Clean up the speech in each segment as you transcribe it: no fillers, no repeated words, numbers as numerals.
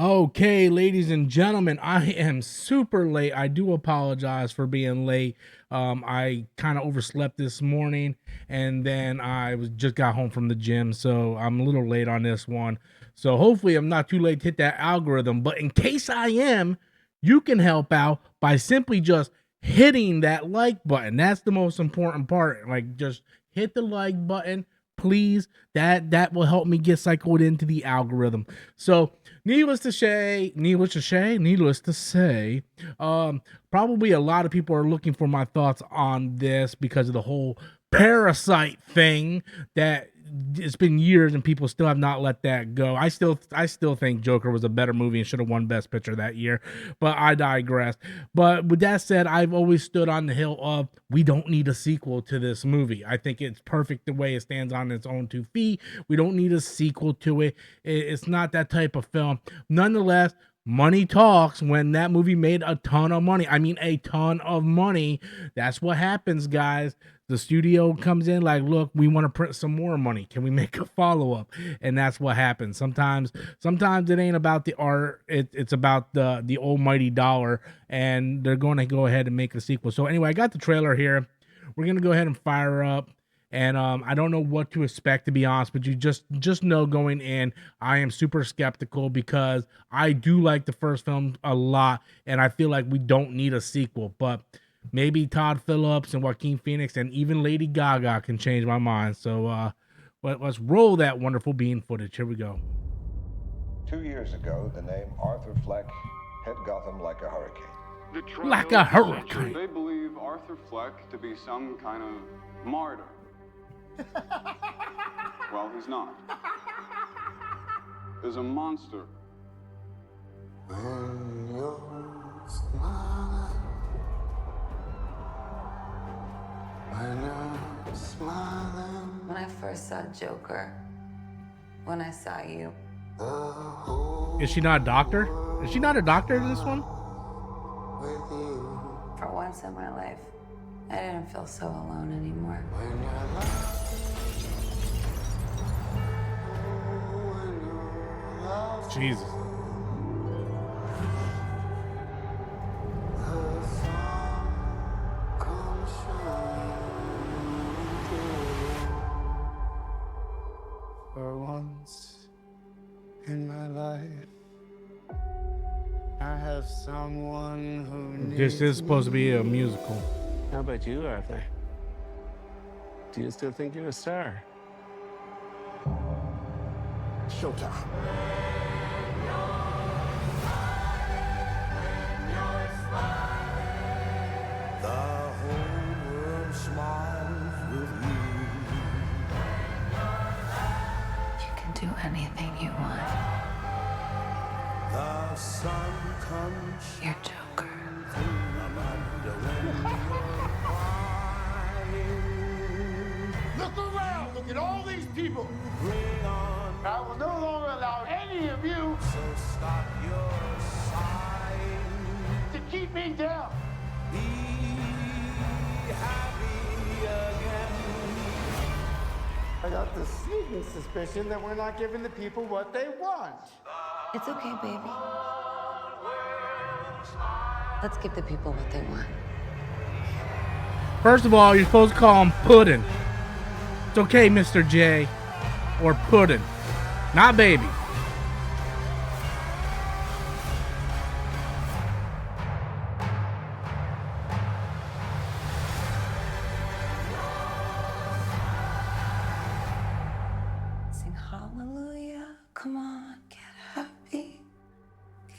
Okay, ladies and gentlemen, I am super late. I do apologize for being late. I kind of overslept this morning, and then I was just got home from the gym, so I'm a little late on this one. So hopefully, I'm not too late to hit that algorithm. But in case I am, you can help out by simply just hitting that like button. That's the most important part. Like, just hit the like button, please. That will help me get cycled into the algorithm. So needless to say, probably a lot of people are looking for my thoughts on this because of the whole parasite thing that it's been years and people still have not let that go. I still think Joker was a better movie and should have won Best Picture that year, but I digress. But with that said, I've always stood on the hill of we don't need a sequel to this movie. I think it's perfect the way it stands on its own 2 feet. We don't need a sequel to it. It's not that type of film. Nonetheless, money talks. When that movie made a ton of money, I mean a ton of money, that's what happens, guys. The studio comes in like, look, we want to print some more money. Can we make a follow-up? And that's what happens. Sometimes it ain't about the art. It's about the almighty dollar, and they're going to go ahead and make a sequel. So anyway, I got the trailer here. We're going to go ahead and fire up. And I don't know what to expect, to be honest, but you just know going in, I am super skeptical because I do like the first film a lot, and I feel like we don't need a sequel. But maybe Todd Phillips and Joaquin Phoenix and even Lady Gaga can change my mind. So let's roll that wonderful bean footage. Here we go. 2 years ago, the name Arthur Fleck hit Gotham like a hurricane. Like a hurricane. They believe Arthur Fleck to be some kind of martyr. Well, he's not. There's a monster. When you're smiling, when you're smiling, When I first saw Joker, when I saw you, the whole Is she not a doctor? Is she not a doctor in this one? with you. for once in my life, I didn't feel so alone anymore. When you're laughing, when you're laughing, Jesus. the sun comes shining through. For once in my life, I have someone who needs This is supposed to be a musical. How about you, Arthur? Do you still think you're a star? Showtime. The whole world smiles with you. You can do anything you want. The sun comes You're Joker. Look around! Look at all these people! Bring on, I will no longer allow any of you so stop your sighing. to keep me down. Be happy again. I got the sneaking suspicion that we're not giving the people what they want. It's okay, baby. Let's give the people what they want. First of all, you're supposed to call him Puddin'. It's okay, Mr. J. Or Puddin'. Not baby. Sing hallelujah. Come on, get happy.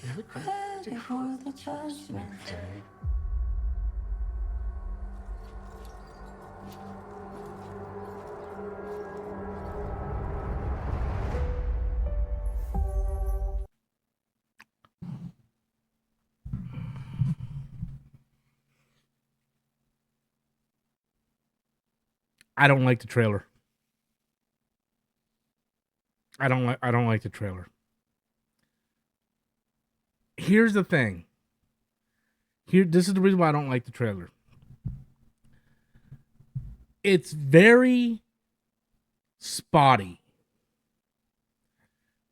Get ready for the judgment day. I don't like the trailer. I don't like the trailer. Here's the thing. This is the reason why I don't like the trailer. It's very spotty.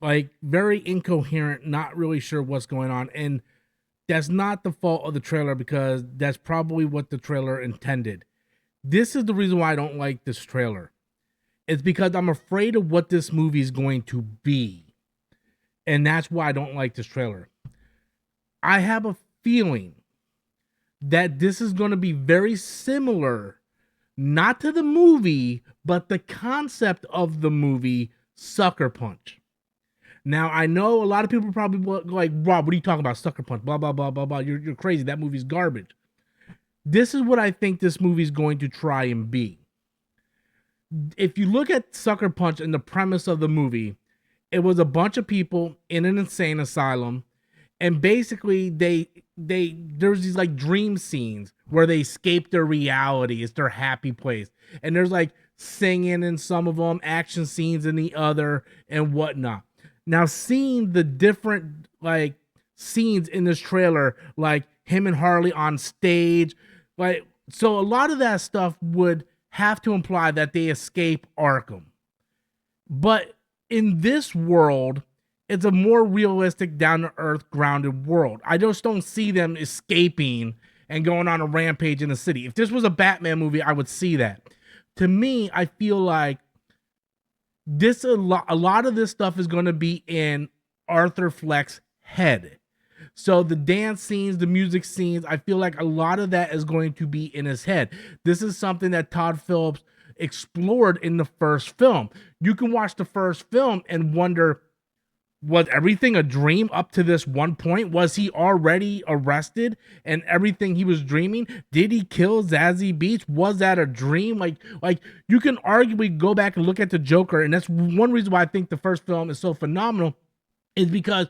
like very incoherent, not really sure what's going on. And that's not the fault of the trailer because that's probably what the trailer intended. This is the reason why I don't like this trailer. It's because I'm afraid of what this movie is going to be. And that's why I don't like this trailer. I have a feeling that this is going to be very similar, not to the movie, but the concept of the movie, Sucker Punch. Now, I know a lot of people probably like, Rob, what are you talking about? Sucker Punch, blah, blah, blah, blah, blah. You're crazy. That movie's garbage. This is what I think this movie's going to try and be. If you look at Sucker Punch and the premise of the movie, it was a bunch of people in an insane asylum, and basically there's these like dream scenes where they escape their reality. It's their happy place. And there's like singing in some of them, action scenes in the other, and whatnot. Now, seeing the different like scenes in this trailer, like him and Harley on stage, like, so a lot of that stuff would have to imply that they escape Arkham. But in this world, it's a more realistic, down-to-earth, grounded world. I just don't see them escaping and going on a rampage in the city. If this was a Batman movie, I would see that. To me, I feel like a lot of this stuff is going to be in Arthur Fleck's head. So the dance scenes, the music scenes, I feel like a lot of that is going to be in his head. This is something that Todd Phillips explored in the first film. You can watch the first film and wonder, was everything a dream up to this one point? Was he already arrested and everything he was dreaming? Did he kill Zazie Beetz? Was that a dream? Like you can arguably go back and look at the Joker, and that's one reason why I think the first film is so phenomenal, is because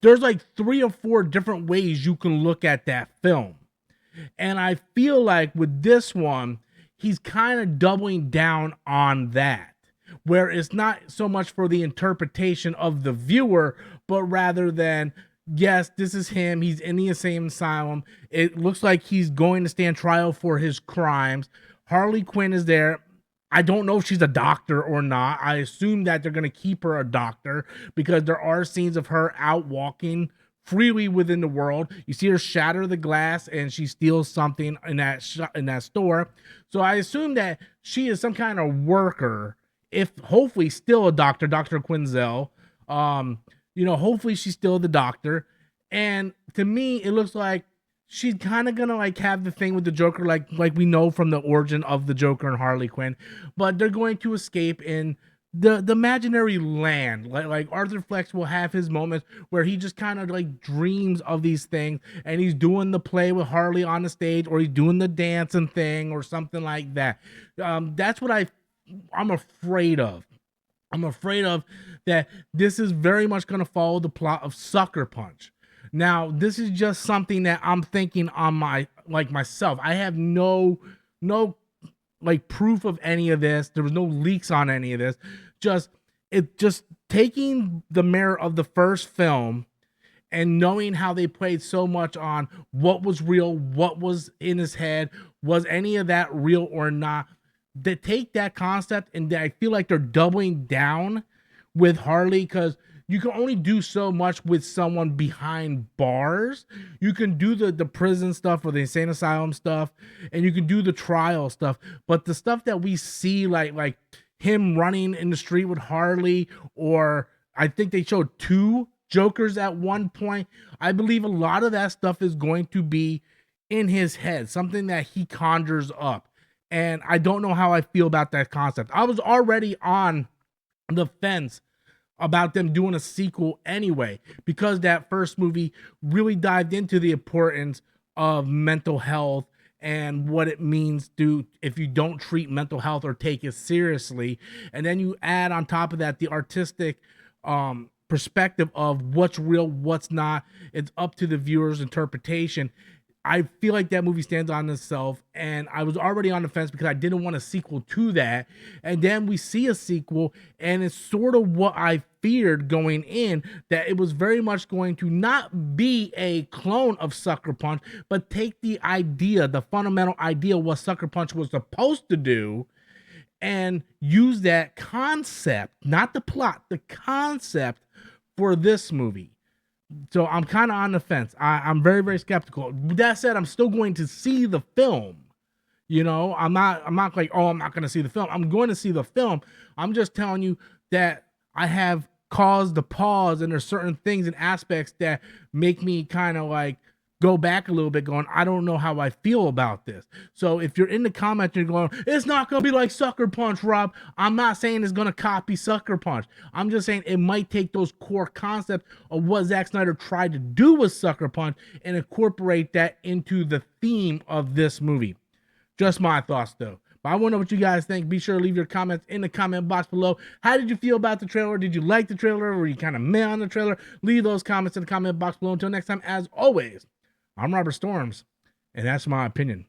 there's like 3 or 4 different ways you can look at that film. And I feel like with this one, he's kind of doubling down on that, where it's not so much for the interpretation of the viewer, but rather than, yes, this is him. He's in the insane asylum. It looks like he's going to stand trial for his crimes. Harley Quinn is there. I don't know if she's a doctor or not. I assume that they're going to keep her a doctor because there are scenes of her out walking freely within the world. You see her shatter the glass and she steals something in that store. So I assume that she is some kind of worker, if hopefully still a doctor, Dr. Quinzel. Hopefully she's still the doctor. And to me, it looks like she's kind of gonna like have the thing with the Joker, like we know from the origin of the Joker and Harley Quinn, but they're going to escape in the imaginary land. Like Arthur Fleck will have his moments where he just kind of like dreams of these things, and he's doing the play with Harley on the stage, or he's doing the dancing thing, or something like that. That's what I'm afraid of. I'm afraid of that this is very much going to follow the plot of Sucker Punch. Now, this is just something that I'm thinking on myself. I have no like proof of any of this. There was no leaks on any of this. Just taking the mirror of the first film and knowing how they played so much on what was real, what was in his head, was any of that real or not. They take that concept and I feel like they're doubling down with Harley, because you can only do so much with someone behind bars. You can do the prison stuff or the insane asylum stuff, and you can do the trial stuff. But the stuff that we see, like him running in the street with Harley, or I think they showed 2 Jokers at one point. I believe a lot of that stuff is going to be in his head, something that he conjures up. And I don't know how I feel about that concept. I was already on the fence about them doing a sequel anyway, because that first movie really dived into the importance of mental health and what it means to, if you don't treat mental health or take it seriously. And then you add on top of that the artistic perspective of what's real, what's not. It's up to the viewer's interpretation. I feel like that movie stands on itself, and I was already on the fence because I didn't want a sequel to that. And then we see a sequel, and it's sort of what I feared going in, that it was very much going to not be a clone of Sucker Punch, but take the idea, the fundamental idea of what Sucker Punch was supposed to do, and use that concept, not the plot, the concept for this movie. So I'm kind of on the fence. I'm very, very skeptical. That said, I'm still going to see the film. You know, I'm not like, oh, I'm not going to see the film. I'm going to see the film. I'm just telling you that I have caused the pause, and there's certain things and aspects that make me kind of like go back a little bit going, I don't know how I feel about this. So if you're in the comments and you're going, it's not going to be like Sucker Punch, Rob. I'm not saying it's going to copy Sucker Punch. I'm just saying it might take those core concepts of what Zack Snyder tried to do with Sucker Punch and incorporate that into the theme of this movie. Just my thoughts, though. But I want to know what you guys think. Be sure to leave your comments in the comment box below. How did you feel about the trailer? Did you like the trailer? Were you kind of meh on the trailer? Leave those comments in the comment box below. Until next time, as always, I'm Robert Storms, and that's my opinion.